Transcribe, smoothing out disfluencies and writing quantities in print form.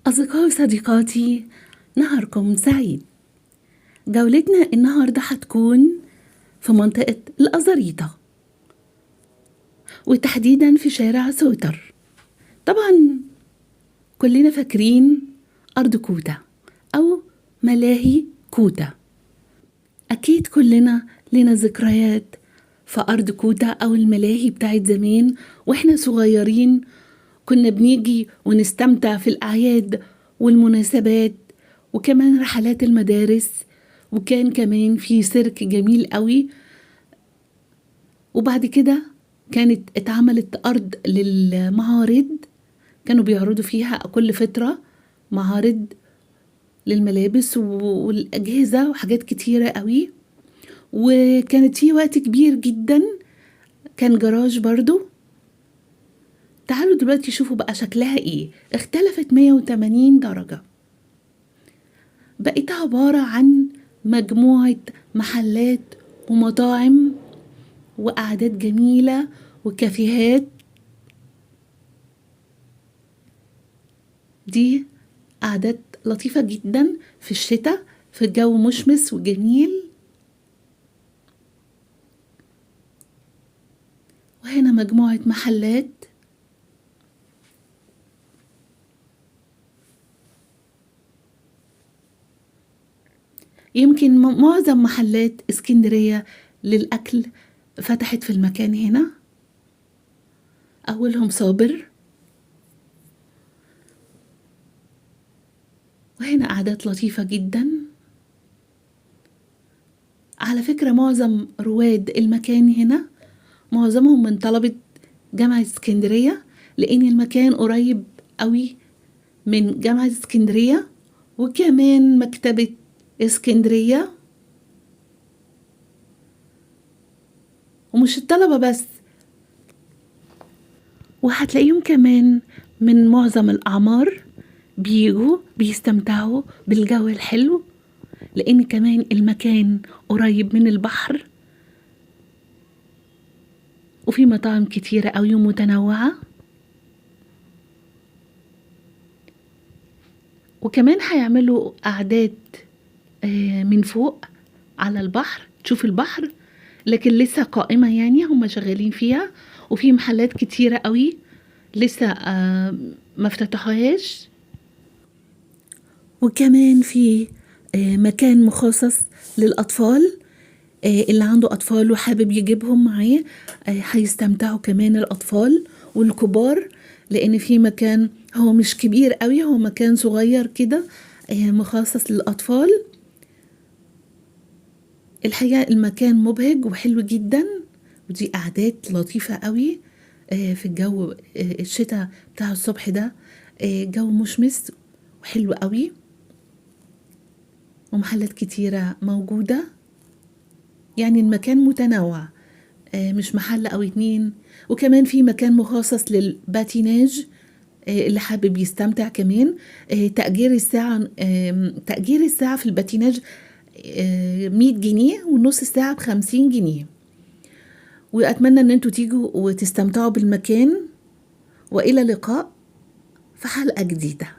أصدقائي وصديقاتي، نهاركم سعيد. جولتنا النهاردة هتكون في منطقة الأزاريطة، وتحديدا في شارع سوتر. طبعا كلنا فاكرين أرض كوتا أو ملاهي كوتا. أكيد كلنا لنا ذكريات في أرض كوتا أو الملاهي بتاعت زمان وإحنا صغيرين. كنا بنيجي ونستمتع في الأعياد والمناسبات، وكمان رحلات المدارس، وكان كمان في سيرك جميل قوي. وبعد كده كانت اتعملت أرض للمعارض، كانوا بيعرضوا فيها كل فترة معارض للملابس والأجهزة وحاجات كتيرة قوي. وكانت في وقت كبير جدا كان جراج برضو. تعالوا دلوقتي شوفوا بقى شكلها ايه. اختلفت 180 درجة، بقت عبارة عن مجموعة محلات ومطاعم وقعدات جميلة وكافيهات. دي قعدات لطيفة جدا في الشتاء، في الجو مشمس وجميل. وهنا مجموعة محلات، يمكن معظم محلات اسكندرية للأكل فتحت في المكان هنا. أولهم صابر، وهنا قعدات لطيفة جدا. على فكرة معظم رواد المكان هنا معظمهم من طلبة جامعة اسكندرية، لأن المكان قريب قوي من جامعة اسكندرية وكمان مكتبة اسكندرية. ومش الطلبة بس، وهتلاقيهم كمان من معظم الأعمار بيجوا بيستمتعوا بالجو الحلو، لأن كمان المكان قريب من البحر، وفي مطاعم كتيرة أوي ومتنوعة. وكمان هيعملوا قعدات من فوق على البحر، تشوف البحر، لكن لسه قائمة، يعني هم شغالين فيها. وفي محلات كتيرة قوي لسه ما افتتحوهاش. وكمان في مكان مخصص للأطفال، اللي عنده أطفال وحابب يجيبهم معاه هيستمتعوا كمان الأطفال والكبار، لأن في مكان هو مش كبير قوي، هو مكان صغير كده مخصص للأطفال. الحقيقة المكان مبهج وحلو جدا، ودي قعدات لطيفة قوي في الجو الشتاء بتاع الصبح ده. جو مشمس وحلو قوي، ومحلات كتيرة موجودة. يعني المكان متنوع، مش محل أو اتنين. وكمان في مكان مخصص للباتيناج، اللي حابب يستمتع كمان. تأجير الساعة في الباتيناج 100 جنيه، ونص الساعة ب50 جنيه. وأتمنى أن انتوا تيجوا وتستمتعوا بالمكان، وإلى اللقاء في حلقة جديدة.